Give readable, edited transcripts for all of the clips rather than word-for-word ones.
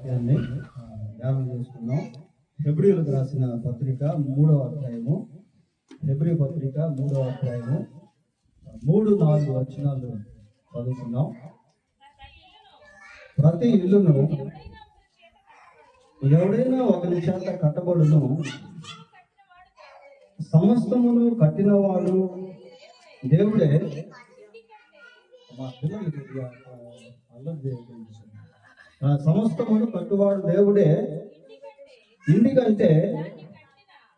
వాక్యాన్ని ధ్యానం చేసుకున్నాం. హెబ్రీయులకు రాసిన పత్రిక 3వ అధ్యాయము, హెబ్రీ పత్రిక 3వ అధ్యాయము 3-4 వచనాలు చదువుకున్నాం. ప్రతి ఇల్లును ఎవడైనా ఒకరి చేత కట్టబడును, సమస్తమును కట్టినవాడు దేవుడే. సమస్తమును కట్టువాడు దేవుడే, ఎందుకంటే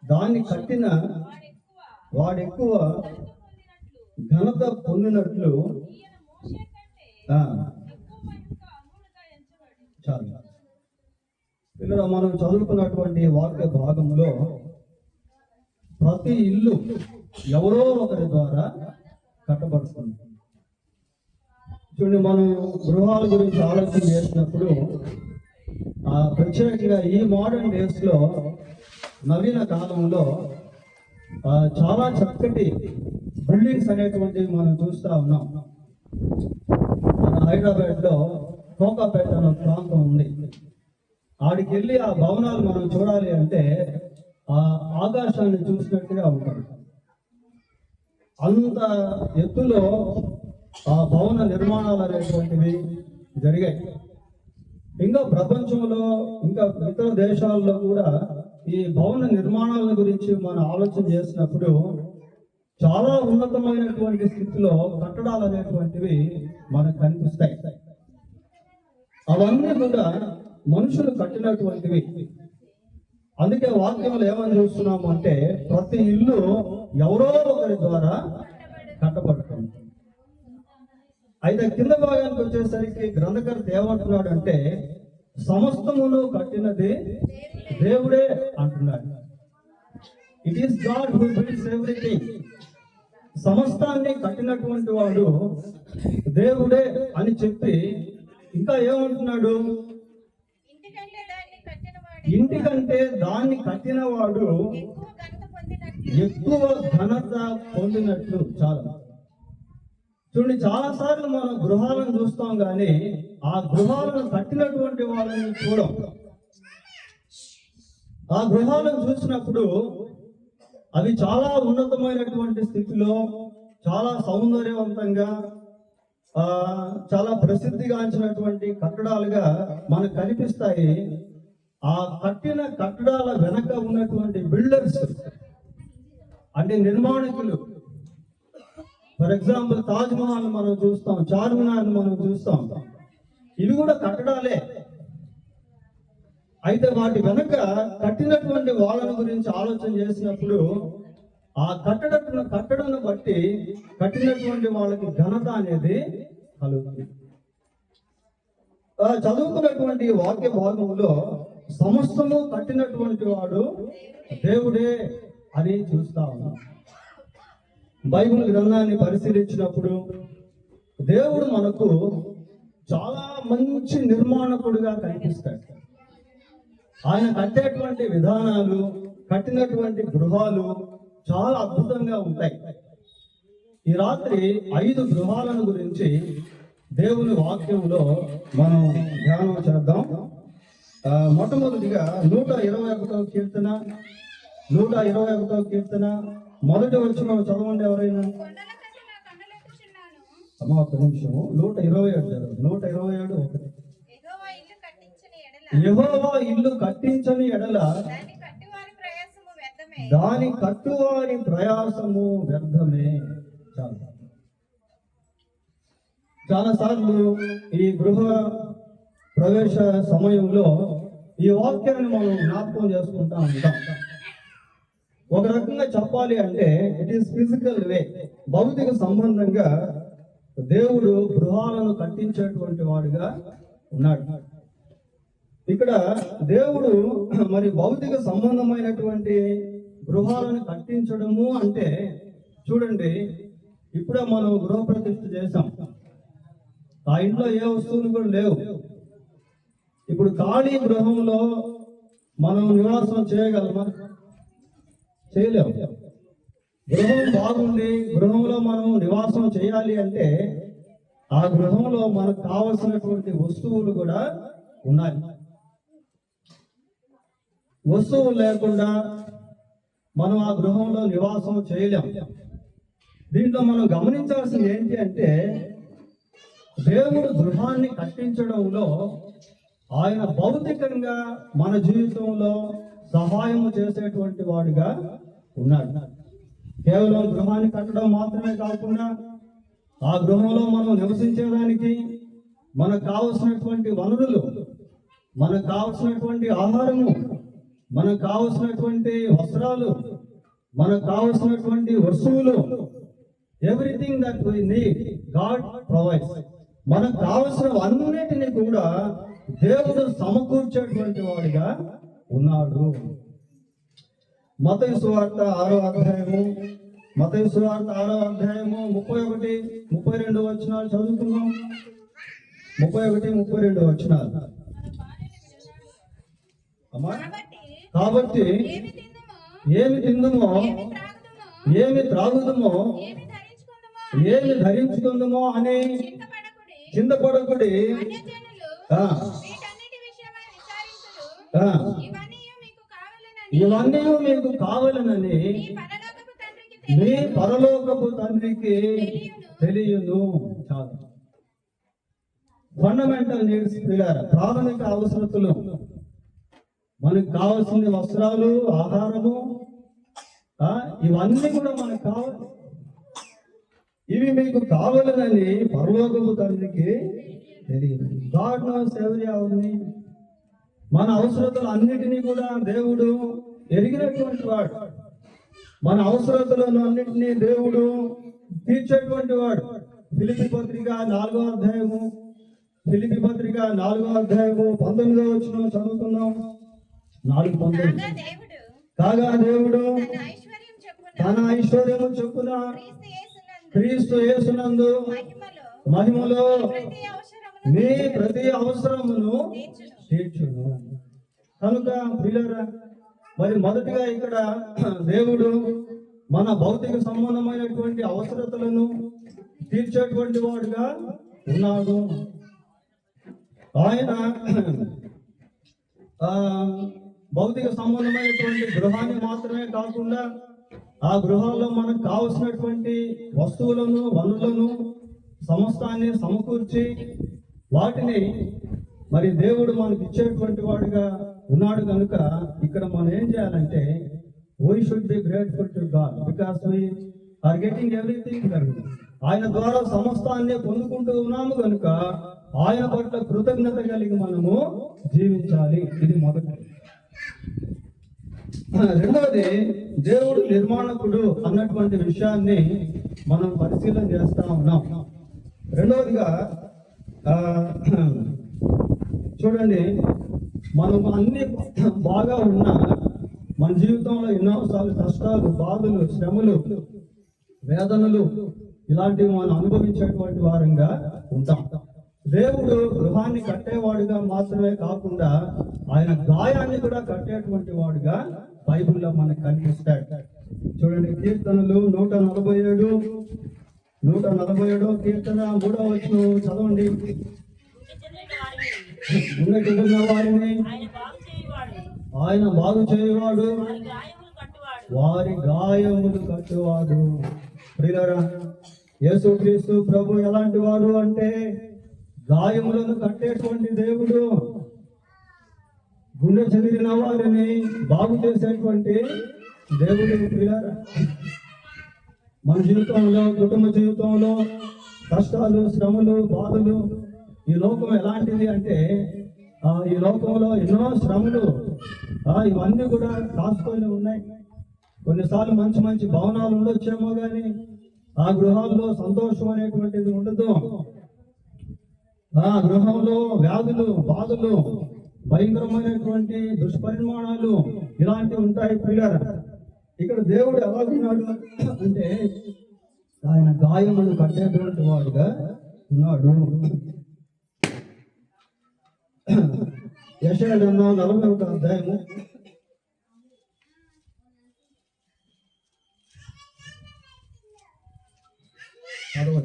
దాన్ని కట్టిన వాడెక్కువ ఘనత పొందినట్లు. చాలు ఇక్కడ మనం చదువుకున్నటువంటి వాక్య భాగంలో ప్రతి ఇల్లు ఎవరో ఒకరి ద్వారా కట్టబడుతుంది. చూడండి, మనం గృహాల గురించి ఆలోచన చేసినప్పుడు ప్రత్యేకంగా ఈ మోడర్న్ డేస్ లో, నవీన కాలంలో చాలా చక్కటి బిల్డింగ్స్ అనేటువంటివి మనం చూస్తూ ఉన్నాం. మన హైదరాబాద్ లో కోకాపేట అనే ప్రాంతం ఉంది. ఆడికి వెళ్ళి ఆ భవనాలు మనం చూడాలి అంటే ఆ ఆకాశాన్ని చూసినట్టుగా ఉంటుంది. అంత ఎత్తులో ఆ భవన నిర్మాణాలు అనేటువంటివి జరిగాయి. ఇంకా ప్రపంచంలో ఇంకా ఇతర దేశాల్లో కూడా ఈ భవన నిర్మాణాల గురించి మనం ఆలోచన చేసినప్పుడు చాలా ఉన్నతమైనటువంటి స్థితిలో కట్టడాలు అనేటువంటివి మనకు కనిపిస్తాయి. అవన్నీ కూడా మనుషులు కట్టినటువంటివి. అందుకే వాక్యంలో ఏమని చూస్తున్నాము అంటే ప్రతి ఇల్లు ఎవరో ఒకరి ద్వారా కట్టబడుతుంది. అయితే కింద భాగానికి వచ్చేసరికి గ్రంథకర్త ఏమంటున్నాడు అంటే సమస్తమును కట్టినది దేవుడే అంటున్నాడు. It is God who builds everything. సమస్తాన్ని కట్టినటువంటి వాడు దేవుడే అని చెప్పి ఇంకా ఏమంటున్నాడు, ఇంటికంటే దాన్ని కట్టిన వాడు ఎక్కువ ఘనత పొందినట్లు. చాలా చూడండి, చాలా సార్లు మనం గృహాలను చూస్తాం కానీ ఆ గృహాలను కట్టినటువంటి వాళ్ళని చూడం. ఆ గృహాలను చూసినప్పుడు అవి చాలా ఉన్నతమైనటువంటి స్థితిలో, చాలా సౌందర్యవంతంగా, చాలా ప్రసిద్ధిగాంచినటువంటి కట్టడాలుగా మనకు కనిపిస్తాయి. ఆ కట్టిన కట్టడాల వెనక ఉన్నటువంటి బిల్డర్స్ అంటే నిర్మాణకులు. ఫర్ ఎగ్జాంపుల్ తాజ్ మహల్ మనం చూస్తాం, చార్మినార్ మనం చూస్తాం, ఇవి కూడా కట్టడాలే. అయితే వాటి వెనక కట్టినటువంటి వాళ్ళని గురించి ఆలోచన చేసినప్పుడు ఆ కట్టడను బట్టి కట్టినటువంటి వాళ్ళకి ఘనత అనేది కలుగుతుంది. చదువుకున్నటువంటి వాక్య భాగంలో సమస్తము కట్టినటువంటి వాడు దేవుడే అని చూస్తా ఉన్నాం. బైబిల్ గ్రంథాన్ని పరిశీలించినప్పుడు దేవుడు మనకు చాలా మంచి నిర్మాణకుడిగా కనిపిస్తాడు. ఆయన కట్టేటువంటి విధానాలు, కట్టినటువంటి గృహాలు చాలా అద్భుతంగా ఉంటాయి. ఈ రాత్రి 5 గృహాలను గురించి దేవుని వాక్యంలో మనం ధ్యానం చేద్దాం. మొట్టమొదటిగా 121వ కీర్తన, 121వ కీర్తన మొదటి వచనం చదవండి ఎవరైనా. అమ్మ ఒక్క నిమిషము. 127 1. యెహోవా ఇల్లు కట్టించని ఎడల దాని కట్టువారి ప్రయాసము వ్యర్థమే. చాలా సార్లు ఈ గృహ ప్రవేశ సమయంలో ఈ వాక్యాన్ని మనం జ్ఞాపకం చేసుకుంటా ఉంటాం. ఒక రకంగా చెప్పాలి అంటే ఇట్ ఈస్ ఫిజికల్ వే, భౌతిక సంబంధంగా దేవుడు గృహాలను కట్టించేటువంటి వాడుగా ఉన్నాడు. ఇక్కడ దేవుడు మరి భౌతిక సంబంధమైనటువంటి గృహాలను కట్టించడము అంటే, చూడండి, ఇప్పుడే మనం గృహప్రతిష్ఠ చేశాం. ఆ ఇంట్లో ఏ వస్తువులు కూడా లేవు. ఇప్పుడు ఖాళీ గృహంలో మనం నివాసం చేయగలమా? చేయలేము. గృహం బాగుంది, గృహంలో మనం నివాసం చేయాలి అంటే ఆ గృహంలో మనకు కావలసినటువంటి వస్తువులు కూడా ఉన్నాయి. వస్తువు లేకుండా మనం ఆ గృహంలో నివాసం చేయలేం. దీంట్లో మనం గమనించాల్సింది ఏంటి అంటే, దేవుడు గృహాన్ని కట్టించడంలో ఆయన భౌతికంగా మన జీవితంలో సహాయం చేసేటువంటి వాడిగా ఉన్నాడు. కేవలం గృహాన్ని కట్టడం మాత్రమే కాకుండా ఆ గృహంలో మనం నివసించడానికి మనకు కావలసినటువంటి వనరులు, మనకు కావలసినటువంటి ఆహారము, మనకు కావలసినటువంటి వస్త్రాలు, మనకు కావలసినటువంటి వస్తువులు, everything that we need God provides. మనకు కావలసిన అన్నిటినీ కూడా దేవుడు సమకూర్చేటువంటి వాడిగా ఉన్నాడు. మత్తయి సువార్త 6వ అధ్యాయము 31, 32 వచనాలు చదువుతున్నాం. 31, 32 వచనాలు. అమ్మా, కాబట్టి ఏమి తిందుమో, ఏమి త్రాగుదుమో, ఏమి ధరించుకుందుమో అని చింతపడకుడి. ఇవన్నీ మీకు కావాలనని మీ పరలోకపు తండ్రికి తెలియను. చాలు. ఫండమెంటల్ నీడ్స్ పిల్లలు, ప్రాథమిక అవసరతలు. మనకు కావాల్సిన వస్త్రాలు, ఆహారము, ఇవన్నీ కూడా మనకు కావాలి. ఇవి మీకు కావాలనని పరలోకపు తండ్రికి తెలియదు. God knows every hour need. మన అవసరతలు అన్నిటినీ కూడా దేవుడు ఎరిగినటువంటి వాడు. మన అవసరతలను అన్నిటినీ దేవుడు తీర్చేటువంటి వాడు. ఫిలిప్పీ పత్రిక 4వ అధ్యాయము 19వ వచనం చదువుతున్నాం. 4:19. కాగా దేవుడు తన ఐశ్వర్యము చొప్పున క్రీస్తు యేసునందు మహిమలో మీ ప్రతి అవసరమును తీర్చును. కనుక ప్రియులారా, మరి మొదటిగా ఇక్కడ దేవుడు మన భౌతిక సంబంధమైనటువంటి అవసరతలను తీర్చేటువంటి వాడుగా ఉన్నాడు. ఆయన భౌతిక సంబంధమైనటువంటి గృహాన్ని మాత్రమే కాకుండా ఆ గృహాల్లో మనకు కావలసినటువంటి వస్తువులను, వనరులను, సమస్తాన్ని సమకూర్చి వాటిని మరి దేవుడు మనకి ఇచ్చేటువంటి వాడుగా ఉన్నాడు. కనుక ఇక్కడ మనం ఏం చేయాలంటే, we should be grateful to God because we are getting everything from Him. ఆయన ద్వారా సమస్తాన్ని పొందుకుంటూ ఉన్నాము కనుక ఆయన పట్ల కృతజ్ఞత కలిగి మనము జీవించాలి. ఇది మొదటి. రెండవది, దేవుడు నిర్మాణకుడు అన్నటువంటి విషయాన్ని మనం పరిశీలన చేస్తా ఉన్నాం. రెండవదిగా చూడండి, మనం అన్ని బాగా ఉన్నా మన జీవితంలో ఎన్నోసార్లు కష్టాలు, బాధలు, శ్రమలు, వేదనలు ఇలాంటివి మనం అనుభవించేటువంటి వారంగా ఉంటాం. దేవుడు గృహాన్ని కట్టేవాడుగా మాత్రమే కాకుండా ఆయన గాయాన్ని కూడా కట్టేటువంటి వాడుగా బైబిల్లో మనకు కనిపిస్తాడు. చూడండి, కీర్తనలు 147 కీర్తన 3వ వచనం చదవండి. ఉన్నట్టున్న వారిని ఆయన బాగు చేయవాడు, వారి గాయములు కట్టువాడు. ప్రియులారా, యేసుక్రీస్తు ప్రభు ఎలాంటి వాడు అంటే గాయములను కట్టేటువంటి దేవుడు, గుండె చెదిరిన వారిని బాగు చేసేటువంటి దేవుడు. ప్రియులారా, మన జీవితంలో, కుటుంబ జీవితంలో కష్టాలు, శ్రమలు, బాధలు, ఈ లోకం ఎలాంటిది అంటే ఈ లోకంలో ఎన్నో శ్రమలు ఇవన్నీ కూడా కాసుకొని ఉన్నాయి. కొన్నిసార్లు మంచి మంచి భవనాలు ఉండొచ్చేమో కానీ ఆ గృహాల్లో సంతోషం అనేటువంటిది ఉండదు. ఆ గృహంలో వ్యాధులు, బాధలు, భయంకరమైనటువంటి దుష్పరిమాణాలు ఇలాంటివి ఉంటాయి. పిల్లలు, ఇక్కడ దేవుడు ఎలాగున్నాడు అంటే ఆయన గాయములు కట్టేటువంటి వాడుగా ఉన్నాడు. యెషయా 41వ అధ్యాయము 10.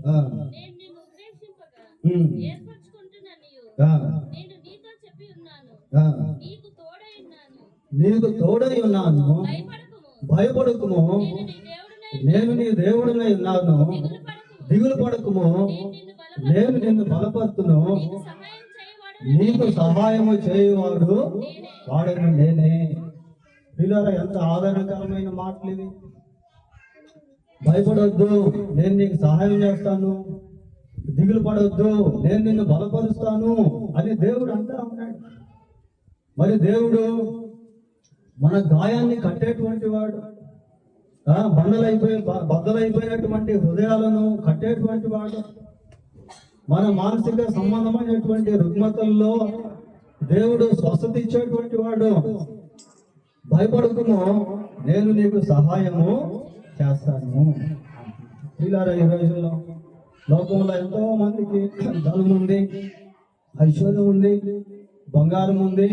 ఆ, నేను నిన్ను ఉపేక్షింపగా ఉమ్, ఏర్పరచుకుంటున్నానియు. ఆ, నేను నీతో చెప్పి ఉన్నాను, ఆ. నీకు తోడై ఉన్నాను. నీకు తోడై ఉన్నాను, భయపడకుము, భయపడకుము, నేను నీ దేవుడినై నేను నీ దేవుడినై ఉన్నాను, దిగులు పడకుము. దిగులు పడకుము, నేను నిన్ను నేను నిన్ను బలపరుతును, నీకు సహాయం చేయవాడు నీకు సహాయము చేయువాడు వాడను నేనే. పిల్లల ఎంత ఆదరణకరమైన మాటలు ఇవి. భయపడొద్దు, నేను నీకు సహాయం చేస్తాను, దిగులు పడొద్దు, నేను నిన్ను బలపరుస్తాను అని దేవుడు అంటా ఉన్నాడు. మరి దేవుడు మన గాయాన్ని కట్టేటువంటి వాడు, బద్దలైపోయినటువంటి హృదయాలను కట్టేటువంటి వాడు, మన మానసిక సంబంధమైనటువంటి రుగ్మతల్లో దేవుడు స్వస్థత ఇచ్చేటువంటి వాడు. భయపడకుము, నేను నీకు సహాయము చేస్తాను. పిల్లల ఈ రోజుల్లో లోకంలో ఎంతో మందికి ధనం ఉంది, ఐశ్వర్యం ఉంది, బంగారం ఉంది,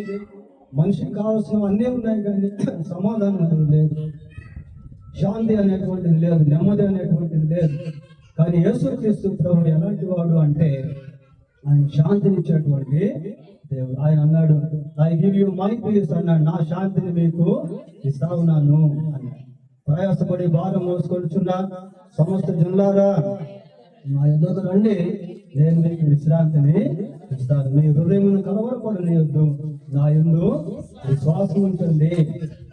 మనిషికి కావాల్సినవి అన్నీ ఉన్నాయి, కానీ సమాధానం అనేది లేదు, శాంతి అనేటువంటిది లేదు, నెమ్మది అనేటువంటిది లేదు. కానీ యేసుక్రీస్తు ప్రభు ఎలాంటి వాడు అంటే ఆయన శాంతినిచ్చేటువంటి దేవుడు. ఆయన అన్నాడు, I give you my peace అన్నాడు, నా శాంతిని మీకు ఇస్తా ఉన్నాను అన్నాడు. ప్రయాసపడి భారం మోసుకొనిచున్న సమస్త జనులారా నా ఎదుగు రండి, నేను మీకు విశ్రాంతిని ఇస్తాను. మీ హృదయమును కలవరపడనియొద్దు, నా యందు విశ్వాసం ఉంచండి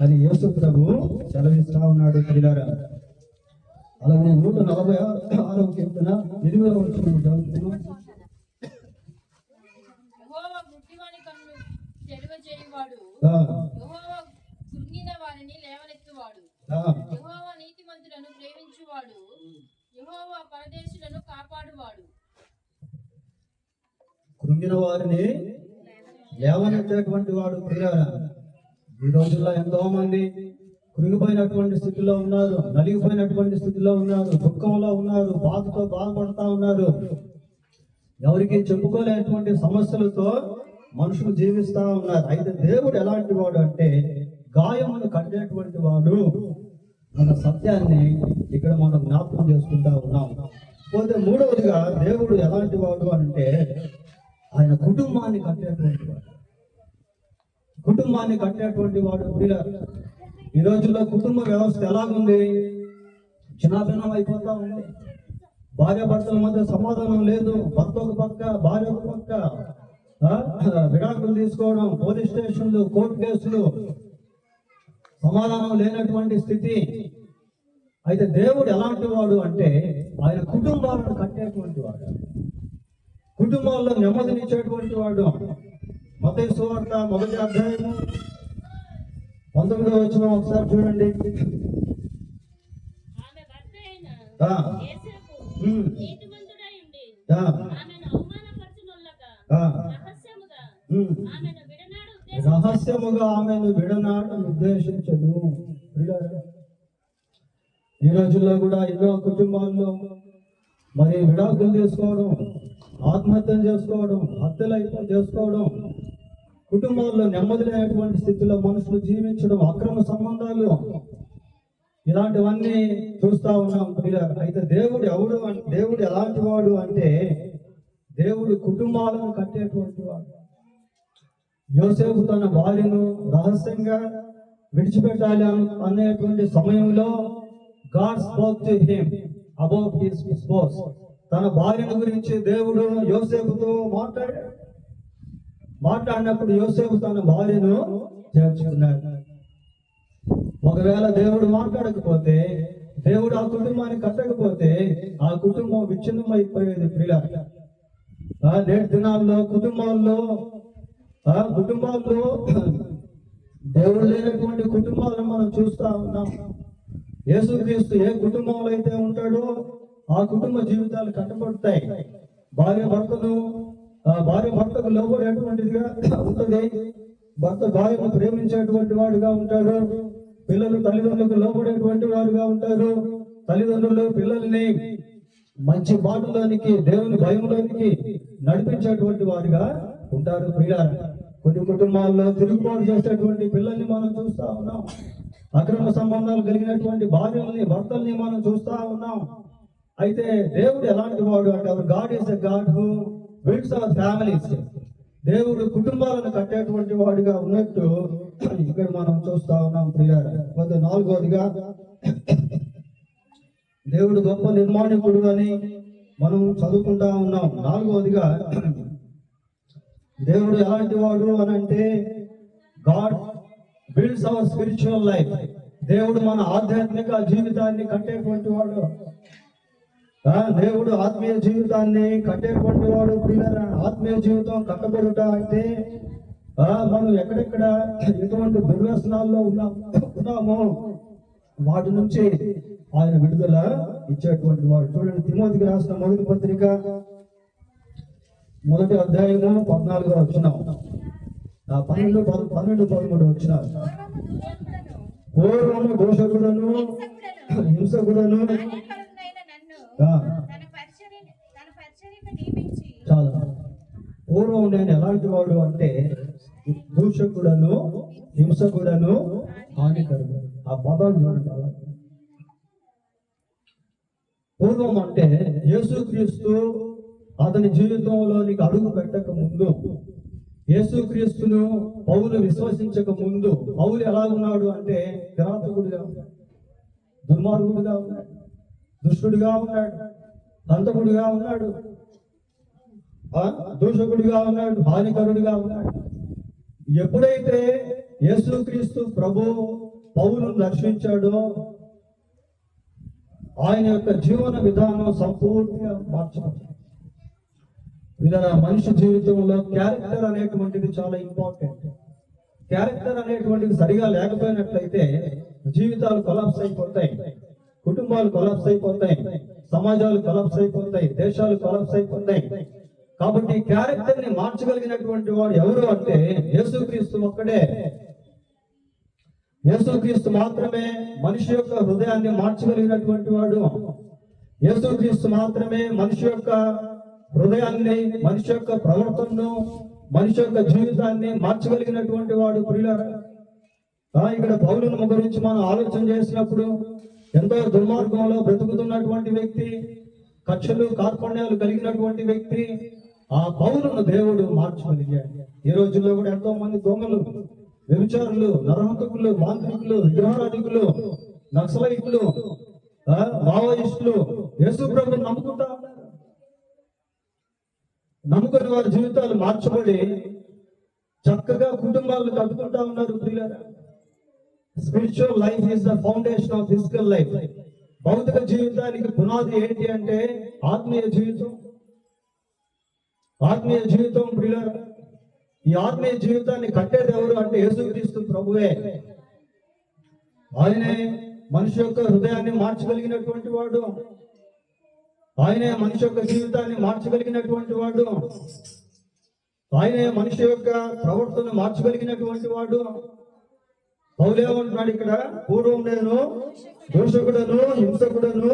అని యేసు ప్రభు సెలవిస్తా ఉన్నాడు. పిల్లరా, అలాగే 146వ కీర్తన 8వ వచనం చదువుతున్నాం. యెహోవా గుడ్డివాని కన్ను తెరవజేయువాడు, ఆ, యెహోవా కృంగిన వారిని లేవనెత్తువాడు, ఆ, యెహోవా నీతిమంతులను ప్రేమించువాడు, యెహోవా పరదేశులను కాపాడువాడు. కృంగిన వారిని లేవనెత్తేటువంటి వాడు. పిల్లరా, ఈ రోజుల్లో ఎంతో మంది కృంగిపోయినటువంటి స్థితిలో ఉన్నారు, నలిగిపోయినటువంటి స్థితిలో ఉన్నారు, దుఃఖంలో ఉన్నారు, బాధతో బాధపడతా ఉన్నారు. ఎవరికి చెప్పుకోలేనటువంటి సమస్యలతో మనుషులు జీవిస్తా ఉన్నారు. అయితే దేవుడు ఎలాంటి వాడు అంటే గాయమును కట్టేటువంటి వాడు అన్న సత్యాన్ని ఇక్కడ మనం జ్ఞాపకం చేసుకుంటా ఉన్నాం. పోతే మూడవదిగా దేవుడు ఎలాంటి వాడు అంటే ఆయన కుటుంబాన్ని కట్టేటువంటి వాడు. కుటుంబాన్ని కట్టేటువంటి వాడు. ఈ రోజుల్లో కుటుంబ వ్యవస్థ ఎలాగుంది? చిన్నాభిన్నం అయిపోతా ఉంది. భార్య భర్తల మధ్య సమాధానం లేదు. భర్త ఒక పక్క, భార్య ఒక పక్క, విడాకులు తీసుకోవడం, పోలీస్ స్టేషన్లు, కోర్టు కేసులు, సమాధానం లేనటువంటి స్థితి. అయితే దేవుడు ఎలాంటి వాడు అంటే ఆయన కుటుంబాలను కట్టేటువంటి వాడు, కుటుంబాల్లో నెమ్మదినిచ్చేటువంటి వాడు. మత్తయి సువార్త 1వ అధ్యాయము 19వ వచనం ఒకసారి చూడండి. ఆమె భర్త అయిన ఆ, యేసేపు ఉమ్, నీతిమంతుడై ఉండి ఆ, ఆమెను అవమానపరచునొల్లక ఆ, రహస్యముగా ఉమ్, ఆమెను విడనాడు రహస్యముగా ఆమెను విడనాడు ఉద్దేశించను. ఈ రోజుల్లో కూడా ఎన్నో కుటుంబాల్లో మరి విడాకులు చేసుకోవడం, ఆత్మహత్యలు చేసుకోవడం, హత్యలు అయితే చేసుకోవడం, కుటుంబాల్లో నెమ్మది లేనటువంటి స్థితిలో మనుషులు జీవించడం, అక్రమ సంబంధాలు, ఇలాంటివన్నీ చూస్తా ఉన్నాం. అయితే దేవుడు దేవుడు ఎలాంటి వాడు అంటే దేవుడు కుటుంబాలను కట్టేటువంటి వాడు. యోసేపు తన భార్యను రహస్యంగా విడిచిపెట్టాలి అనేటువంటి సమయంలో God spoke to him about his spouse. తన భార్యను గురించి దేవుడు యోసేపుతో మాట్లాడినప్పుడు యోసేపు తన భార్యను చేర్చుకున్నాడు. ఒకవేళ దేవుడు మాట్లాడకపోతే, దేవుడు ఆ కుటుంబాన్ని కట్టకపోతే ఆ కుటుంబం విచ్ఛిన్నం అయిపోయేది. నేటి దినాల్లో కుటుంబాల్లో దేవుడు లేనటువంటి కుటుంబాలను మనం చూస్తా ఉన్నాం. యేసుక్రీస్తు ఏ కుటుంబంలో అయితే ఉంటాడో ఆ కుటుంబ జీవితాలు కట్టబడతాయి. భార్య భర్తకు లోబడేటువంటిదిగా ఉంటుంది. భర్త భార్యను ప్రేమించేటువంటి వాడుగా ఉంటాడు. పిల్లలు తల్లిదండ్రులకు లోబడేటువంటి వారుగా ఉంటారు. తల్లిదండ్రులు పిల్లల్ని మంచి బాటలోనికి, దేవుని భయంలోనికి నడిపించేటువంటి వారుగా ఉంటారు. కొన్ని కుటుంబాల్లో తిరుగుబాటు చేసేటువంటి పిల్లల్ని మనం చూస్తా ఉన్నాం. అక్రమ సంబంధాలు కలిగినటువంటి భార్యల్ని, భర్తల్ని మనం చూస్తా ఉన్నాం. అయితే దేవుడు ఎలాంటి వాడు అంటే hour God is a God who builds our families. దేవుడు కుటుంబాలను కట్టేటువంటి వాడిగా ఉన్నట్టు ఇక్కడ మనం చూస్తా ఉన్నాం ప్రియారా. కొంత నాలుగోదిగా దేవుడు గొప్ప నిర్మాణికుడు అని మనం చదువుకుంటా ఉన్నాం. నాలుగోదిగా దేవుడు ఎలాంటి వాడు అని అంటే God builds our spiritual life. దేవుడు మన ఆధ్యాత్మిక జీవితాన్ని కట్టేటువంటి వాడు. దేవుడు ఆత్మీయ జీవితాన్ని కట్టేటువంటి వాడు. ప్రియులారా, ఆత్మీయ జీవితం కట్టబడుట అంటే మనం ఎక్కడెక్కడ ఎటువంటి దుర్వ్యసనాల్లో ఉన్నామో వాటి నుంచి ఆయన విడుదల ఇచ్చేటువంటి వాడు. చూడండి, తిమోతికి రాసిన మొదటి పత్రిక 1వ అధ్యాయము 14వ వచనం, 12-13 వచనాలు. పూర్వము దోషకుడను హింసకుడను చాలా. పూర్వం నేను ఎలాంటి వాడు అంటే దూషకుడను హింసకుడను హానికరుడు. ఆ పదాలు చూడండి. పూర్వం అంటే యేసుక్రీస్తు అతని జీవితంలోనికి అడుగు పెట్టక ముందు, యేసుక్రీస్తును పౌలు విశ్వసించక ముందు పౌలు ఎలా ఉన్నాడు అంటే కిరాతకుడిగా ఉన్నాడు, దుర్మార్గుడిగా ఉన్నాడు, దుష్టుడిగా ఉన్నాడు, హంతకుడిగా ఉన్నాడు, దూషకుడిగా ఉన్నాడు, హానికరుడిగా ఉన్నాడు. ఎప్పుడైతే యేసుక్రీస్తు ప్రభు పౌలును రక్షించాడో ఆయన యొక్క జీవన విధానం సంపూర్తిగా మార్చబడింది. ఇలా మనిషి జీవితంలో క్యారెక్టర్ అనేటువంటిది చాలా ఇంపార్టెంట్. క్యారెక్టర్ అనేటువంటిది సరిగా లేకపోయినట్లయితే జీవితాలు కొలాప్స్ అయిపోతాయి, కుటుంబాలు కొలాప్స్ అయిపోతాయి, సమాజాలు కొలాప్స్ అయిపోతాయి, దేశాలు కొలాప్స్ అయిపోతాయి. కాబట్టి క్యారెక్టర్ ని మార్చగలిగినటువంటి వాడు ఎవరు అంటే యేసుక్రీస్తు ఒక్కడే. యేసుక్రీస్తు మాత్రమే మనిషి యొక్క హృదయాన్ని మార్చగలిగినటువంటి వాడు. యేసుక్రీస్తు మాత్రమే మనిషి యొక్క హృదయాన్ని, మనిషి యొక్క ప్రవర్తనను, మనిషి యొక్క జీవితాన్ని మార్చగలిగినటువంటి వాడు. ప్రియులారా, ఇక్కడ పౌలును గురించి మనం ఆలోచన చేసినప్పుడు ఎంతో దుర్మార్గంలో బ్రతుకుతున్నటువంటి వ్యక్తి, కక్షలు కార్పణ్యాలు కలిగినటువంటి వ్యక్తి, ఆ పౌలును దేవుడు మార్చగలిగాడు. ఈ రోజుల్లో కూడా ఎంతో మంది దొంగలు, వ్యభిచారులు, నరహంతకులు, మాంత్రికులు, విగ్రహారాధికులు, నక్సలైట్లు, మావోయిస్టులు యేసు ప్రభువును నమ్ముకుంటా ఉన్నారు. నమ్ముకుని వారి జీవితాలు మార్చబడి చక్కగా కుటుంబాలను కట్టుకుంటా ఉన్నారు. Spiritual life is the foundation of physical life. భౌతిక జీవితానికి పునాది ఏంటి అంటే ఆత్మీయ జీవితం. ఆత్మీయ జీవితం ప్రియులారా, ఈ ఆత్మీయ జీవితాన్ని కట్టేది ఎవరు అంటే యేసుక్రీస్తు ప్రభువే. ఆయనే మనిషి యొక్క హృదయాన్ని మార్చగలిగినటువంటి వాడు. ఆయనే మనిషి యొక్క జీవితాన్ని మార్చగలిగినటువంటి వాడు. ఆయనే మనిషి యొక్క ప్రవర్తన మార్చగలిగినటువంటి వాడు. పౌలేమంటున్నాడు ఇక్కడ, పూర్వం నేను దోషకుడను, హింసకుడను,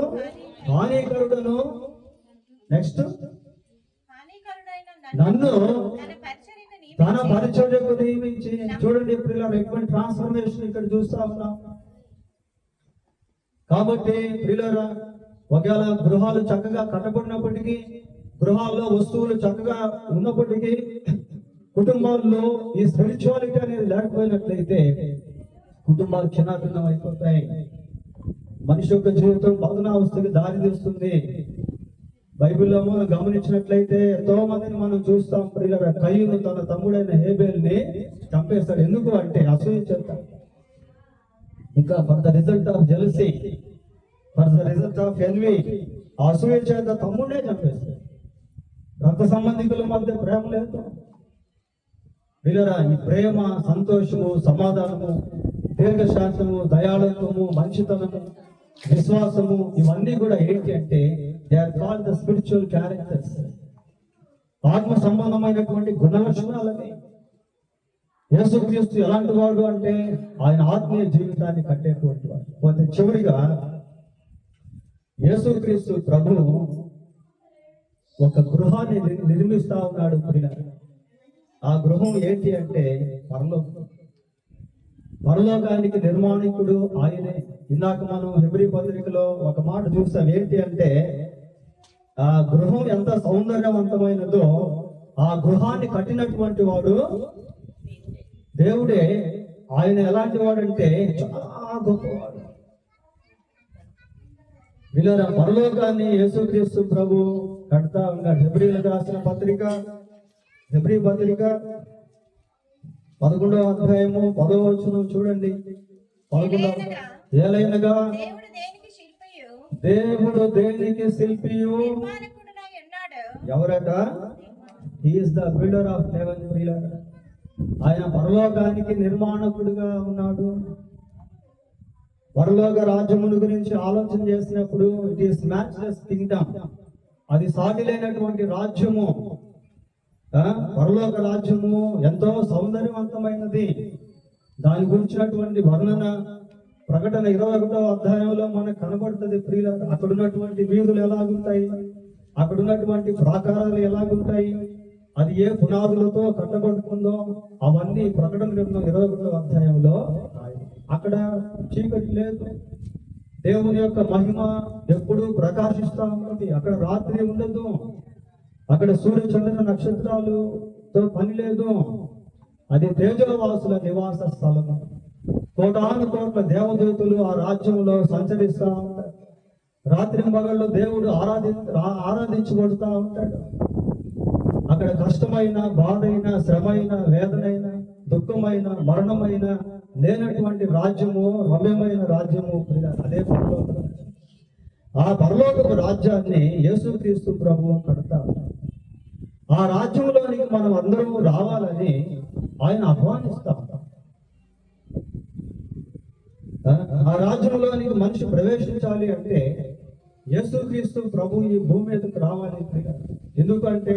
హానికరుడను, నెక్స్ట్ నన్ను తన పరిచర్యకు నియమించి. చూడండి ఇప్పుడు ఎటువంటి ట్రాన్స్ఫర్మేషన్ ఇక్కడ చూస్తా ఉన్నాం. కాబట్టి ప్రియులారా, ఒకవేళ గృహాలు చక్కగా కట్టబడినప్పటికీ, గృహాల్లో వస్తువులు చక్కగా ఉన్నప్పటికీ, కుటుంబాల్లో ఈ స్పిరిచువాలిటీ అనేది లేకపోయినట్లయితే కుటుంబాలు చిన్నాభిన్నం అయిపోతాయి. మనిషి యొక్క జీవితం భగ్నావస్థకి దారి తీస్తుంది. బైబిల్లో మనం గమనించినట్లయితే ఎంతో మందిని మనం చూస్తాం. ప్రియులారా, కయీను తన తమ్ముడైన హేబేల్ని చంపేస్తాడు. ఎందుకు అంటే అసూయ చేత. ఇంకా for the result of jealousy, for the result of envy, అసూయ చేత తమ్ముడే చంపేస్తాడు. రక్త సంబంధికుల మధ్య ప్రేమ లేదు. ప్రియులారా, ఈ ప్రేమ, సంతోషము, సమాధానము, దీర్ఘశాంతము, దయాళత్వము, మంచితనము, విశ్వాసము, ఇవన్నీ కూడా ఏంటి అంటే they are called the spiritual characters. ఆత్మ సంబంధమైనటువంటి గుణలక్షణాలని. యేసుక్రీస్తు ఎలాంటి వాడు అంటే ఆయన ఆత్మీయ జీవితాన్ని కట్టేటువంటి వాడు. పోతే చివరిగా యేసుక్రీస్తు ప్రభువు ఒక గృహాన్ని నిర్మిస్తా ఉన్నాడు. ఆ గృహం ఏంటి అంటే పరలోకం. పరలోకానికి నిర్మాణికుడు ఆయనే. ఇందాక మనం హెబ్రీ పత్రికలో ఒక మాట చూస్తాం. ఏంటి అంటే ఆ గృహం ఎంత సౌందర్యవంతమైనదో ఆ గృహాన్ని కట్టినటువంటి వాడు దేవుడే. ఆయన ఎలాంటి వాడంటే చాలా గొప్పవాడు. వీళ్ళ పరలోకాన్ని యేసుక్రీస్తు ప్రభు కడతా ఉన్నాడు. హెబ్రీలకు రాసిన పత్రిక, హెబ్రీ పత్రిక 11వ అధ్యాయము 10వ వచనం చూడండి. 11 ఏలైనగా దేవుడు దేనికి శిల్పియు దేవుడు దేనికి శిల్పియు నిర్మాణకుడునై ఉన్నాడు. ఎవరట? He is the builder of heaven. ఆయన పరలోకానికి నిర్మాణకుడుగా ఉన్నాడు. పరలోక రాజ్యమును గురించి ఆలోచన చేసినప్పుడు ఇట్ ఈస్ మ్యాచ్లెస్ కింగ్డమ్. అది సాటి లేనటువంటి రాజ్యము. పరలోక రాజ్యము ఎంతో సౌందర్యవంతమైనది. దాని గురించినటువంటి వర్ణన ప్రకటన 21వ అధ్యాయంలో మనకు కనబడుతుంది. ప్రియుల, అక్కడ ఉన్నటువంటి వీధులు ఎలాగుంటాయి, అక్కడ ఉన్నటువంటి ప్రాకారాలు ఎలాగుంటాయి, అది ఏ పునాదులతో కట్టబడుతుందో అవన్నీ ప్రకటన గ్రంథం 21వ అధ్యాయంలో. అక్కడ చీకటి లేదు. దేవుని యొక్క మహిమ ఎప్పుడూ ప్రకాశిస్తూ ఉంటుంది. అక్కడ రాత్రి ఉండదు. అక్కడ సూర్య చంద్ర నక్షత్రాలతో పని లేదు. అది తేజోవాసుల నివాస స్థలము. కోటాను కోట్ల దేవదూతులు ఆ రాజ్యంలో సంచరిస్తూ ఉంటారు. రాత్రి మగళ్ళు దేవుడు ఆరాధించబడుతూ ఉంటాడు. అక్కడ కష్టమైన, బాధైన, శ్రమైన, వేదనైన, దుఃఖమైన, మరణమైన లేనటువంటి రాజ్యము, రమ్యమైన రాజ్యము అదే పరలోక రాజ్యం. ఆ పరలోకపు రాజ్యాన్ని యేసుక్రీస్తు ప్రభువు కడతాడు. ఆ రాజ్యంలోనికి మనం అందరం రావాలని ఆయన ఆహ్వానిస్తాం. ఆ రాజ్యంలోనికి మనిషి ప్రవేశించాలి అంటే యేసుక్రీస్తు ప్రభు ఈ భూమి మీదకి రావాలి. ఎందుకంటే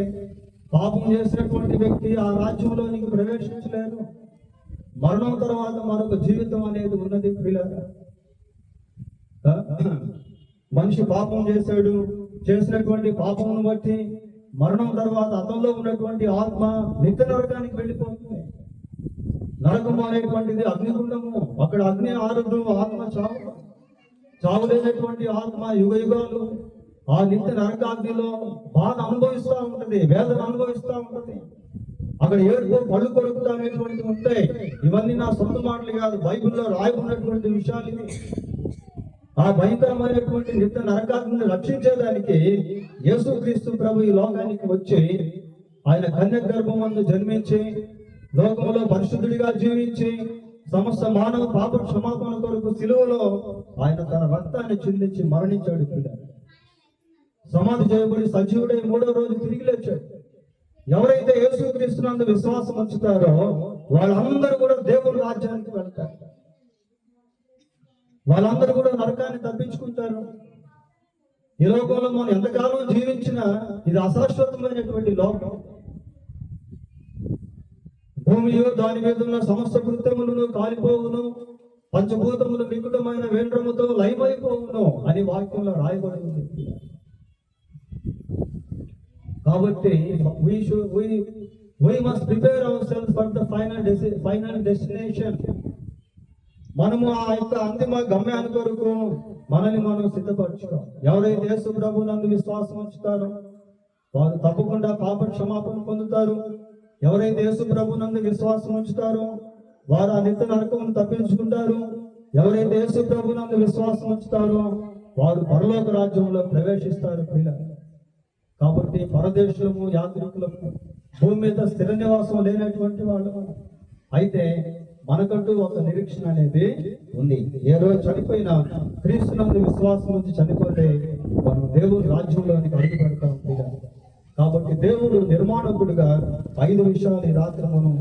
పాపం చేసినటువంటి వ్యక్తి ఆ రాజ్యంలోనికి ప్రవేశించలేరు. మరణం తర్వాత మరొక జీవితం అనేది ఉన్నది. ప్రియులారా, మనిషి పాపం చేశాడు, చేసినటువంటి పాపమును బట్టి మరణం తర్వాత అతనిలో ఉన్నటువంటి ఆత్మ నిత్య నరకానికి వెళ్ళిపోతుంది. నరకము అనేటువంటిది అగ్నిగుండము. అక్కడ అగ్ని ఆరుదు, ఆత్మ చావు. చావులేనటువంటి ఆత్మ యుగ యుగాలు ఆ నిత్య నరకాగ్నిలో బాధ అనుభవిస్తూ ఉంటది, వేదన అనుభవిస్తూ ఉంటది. అక్కడ ఏడుపు, పళ్ళు కొరుకుతా అనేటువంటి ఉంటాయి. ఇవన్నీ నా సొంత మాటలు కాదు, బైబిల్లో రాయబడినటువంటి విషయాలు ఇవి. ఆ భయంకరమైనటువంటి నిత్య నరకాగ్ని రక్షించేదానికి యేసుక్రీస్తు ప్రభు ఈ లోకానికి వచ్చి ఆయన కన్య గర్భమందు జన్మించి లోకంలో పరిశుద్ధుడిగా జీవించి సమస్త మానవ పాప క్షమాపణ కొరకు సిలువలో ఆయన తన రక్తాన్ని చిందించి మరణించాడు. సమాధి చేయబడి సజీవుడై 3వ రోజు తిరిగి లేచాడు. ఎవరైతే యేసుక్రీస్తునందు విశ్వాసం ఉంచుతారో వాళ్ళందరూ కూడా దేవుని రాజ్యానికి వెళ్తారు. వాళ్ళందరూ కూడా నరకాన్ని తప్పించుకుంటారు. ఈ లోకంలో మనం ఎంతకాలం జీవించినా ఇది అశాశ్వతమైనటువంటి లోకం. భూమియు దాని మీద ఉన్న సమస్త కృత్యములను కాలిపోవును, పంచభూతములు వికటమైన వేండ్రముతో లయమైపోవును అని వాక్యంలో రాయబడి ఉంది. కాబట్టి we must prepare ourselves for the final destination. మనము ఆ యొక్క అంతిమ గమ్యాన్ని కొరకు మనల్ని మనం సిద్ధపరచుకోవాలి. ఎవరైతే యేసు ప్రభువునందు విశ్వాసం ఉంచుతారో వారు తప్పకుండా పాప క్షమాపణ పొందుతారు. ఎవరైతే యేసు ప్రభువునందు విశ్వాసం ఉంచుతారో వారు ఆ నిత్య నరకమును తప్పించుకుంటారు. ఎవరైతే యేసు ప్రభువునందు విశ్వాసం ఉంచుతారో వారు పరలోక రాజ్యంలో ప్రవేశిస్తారు. కాబట్టి పరదేశులము, యాత్రికులకు, భూమి మీద స్థిర నివాసం లేనటువంటి వాళ్ళు అయితే మనకంటూ ఒక నిరీక్షణ అనేది ఉంది. ఏ రోజు చనిపోయినా క్రీస్తునందు విశ్వాసం నుంచి చనిపోతే మనం దేవుని రాజ్యంలోనికి అడుగు పెడతాం. కాబట్టి దేవుడు నిర్మాణకుడుగా 5 విషయాలు ఈ రాత్రి మనం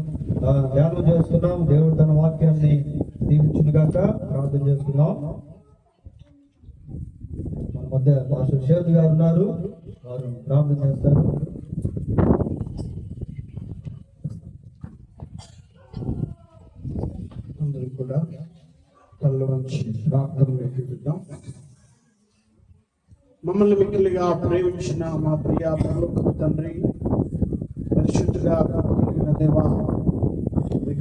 ధ్యానం చేస్తున్నాం. దేవుడు తన వాక్యాన్ని దీవించుగాక ప్రార్థన చేసుకున్నాం. మన మధ్య పాస్టర్ షేర్ గారు ఉన్నారు, వారు ప్రార్థన చేస్తారు. అందరూ కూడా కళ్ళు వంచి ప్రార్థన వ్యక్తిద్దాం. మమ్మల్ని మిక్కిలిగా ప్రేమించిన మా ప్రియ పరలోకపు తండ్రి, పరిశుద్ధుగా కలిగిన దేవా,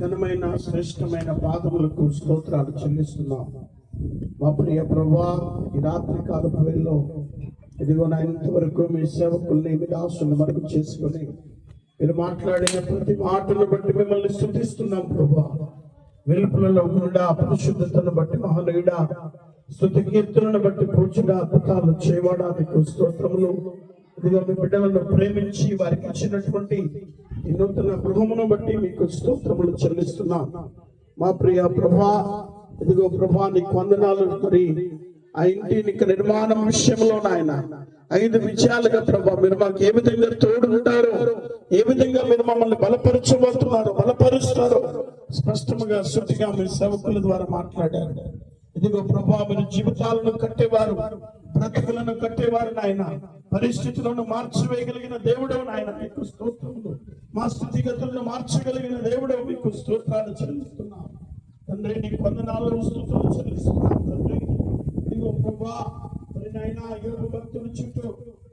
ఘనమైన శ్రేష్టమైన పాదములకు స్తోత్రాలు చెల్లిస్తున్నాం. మా ప్రియ ప్రభువా, ఈ రాత్రి కాలపు వేళలో ఇదిగో నాయన ఇంతవరకు మీ సేవకుల్ని మీ దాసుల్ని మరుగు చేసుకొని మీరు మాట్లాడిన ప్రతి మాటను బట్టి మిమ్మల్ని స్తుతిస్తున్నాం ప్రభా. వెలుపులలో గుండా పరిశుద్ధతను బట్టి మహనీయుడా, స్తుతి కీర్తనను బట్టి పూజుడా, అద్భుతాలు చేయవాడా మీకు స్తోత్రములు. ఇదిగో మీ బిడ్డలను ప్రేమించి వారికి ఇచ్చినటువంటి ఈ నూతన గృహమును బట్టి మీకు స్తోత్రములు చెల్లిస్తున్నాం మా ప్రియ ప్రభా. ఇదిగో ప్రభా నీకు వందనాలు. మరి ఆ ఇంటి నిర్మాణం విషయంలో నాయన 5 విజయాలుగా ప్రభా మీరు మాకు ఏ విధంగా తోడు ఉంటారో, ఏ విధంగా మీరు మమ్మల్ని బలపరచబోతున్నారో, బలపరుస్తారో స్పష్టంగా శుద్ధిగా మీ సేవకుల ద్వారా మాట్లాడారు. ఇదిగో ప్రభా మీరు జీవితాలను కట్టేవారు, బ్రతుకులను కట్టేవారు నాయన, పరిస్థితులను మార్చివేయగలిగిన దేవుడు నాయన మీకు స్తోత్రములు. మా స్థితిగతులను మార్చగలిగిన దేవుడు మీకు స్తోత్రాలు చెల్లిస్తున్నాం తండ్రి. నీకు వందనాలు స్తుతులు చెల్లిస్తున్నాం తండ్రి. ఇదిగో ప్రభా మరి నాయన యోగు భక్తుల చుట్టూ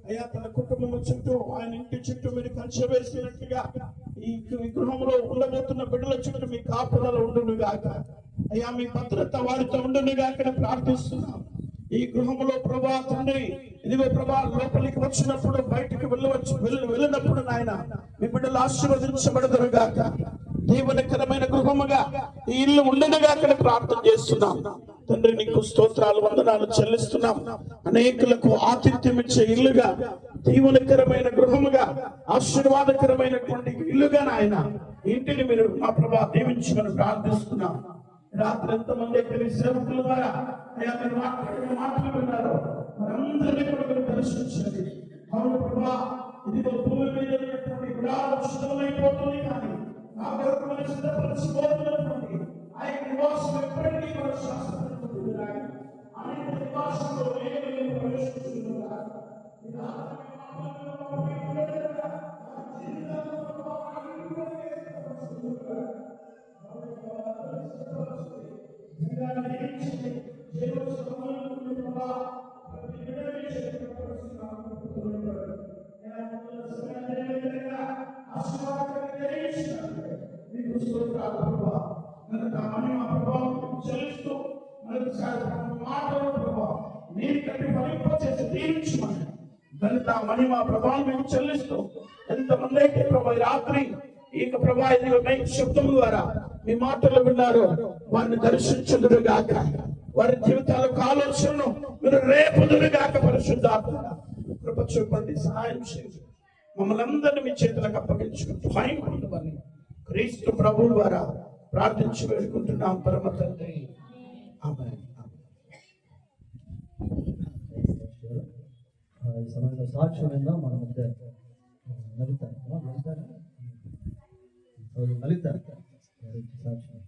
అయ్యా తన కుటుంబం చుట్టూ ఆయన ఇంటి చుట్టూ మీరు కంచె వేసినట్టుగా ఈ గృహంలో ఉండబోతున్న బిడ్డల చుట్టూ మీ కాపుదల ఉండును గాక. అయ్యా మీ భద్రత వారితో ఉండును గాక ప్రార్థిస్తున్నాం. ఈ గృహంలో ప్రభా తండ్రి ఇదిగో ప్రభా లోపలికి వచ్చినప్పుడు బయటికి వెళ్ళినప్పుడు నాయన మీ బిడ్డలు ఆశీర్వదించబడదురు గాక. దీవెనకరమైన గృహముగా ఈ ఇల్లు ఉండనుగా అక్కడ ప్రార్థన చేస్తున్నాం తండ్రి. నీకు స్తోత్రాలు వందనాలు చెల్లిస్తున్నాం. అనేకులకు ఆతిథ్యం ఇచ్చే ఇల్లుగా, దీవెనకరమైన గృహముగా, ఆశీర్వాదకరమైనటువంటి ఇల్లుగా నాయన ఇంటిని మీరు మా ప్రభా దీవించమని ప్రార్థిస్తున్నాం. రాత్రి ఎంతమంది అయితే సేవకుల ద్వారా అయ్యా మీరు మాట్లాడిన మాటలు విన్నారో మనందరినీ కూడా మీరు దర్శించండి. అవును ప్రభా ఇదిగో భూమి మీద ఉన్నటువంటి గుడారం శుద్ధమైపోతుంది, కానీ నా కొరకు మనం సిద్ధపరచిపోతున్నటువంటి ఆ యొక్క నివాసం ఎప్పటికీ కూడా శాశ్వతమైనది. అనేక నివాసంలో నేను ప్రవేశిస్తున్నాను. మహిమ ప్రభావం మీకు చెల్లిస్తూ ఎంతమంది అయితే ప్రభా రాత్రి ఈ ప్రభా శబ్దం ద్వారా మీ మాటలు విన్నారు వారిని దర్శించుదురుగాక. వారి జీవితాలకు ఆలోచనను మీరు రేపుదురుగాక. పరిశుద్ధాత్మ కృప చూపండి, సహాయం చేయండి. మమ్మల్ని అందరినీ మీ చేతులకు అప్పగించుకుంటూ భయం పొందమని క్రీస్తు ప్రభు ద్వారా ప్రార్థించి వేడుకుంటున్నాం పరమ తండ్రి. ఆమేన్. ఈ సమయంలో సాక్ష్యం విందాం. మన మధ్య లలిత సాక్ష్యం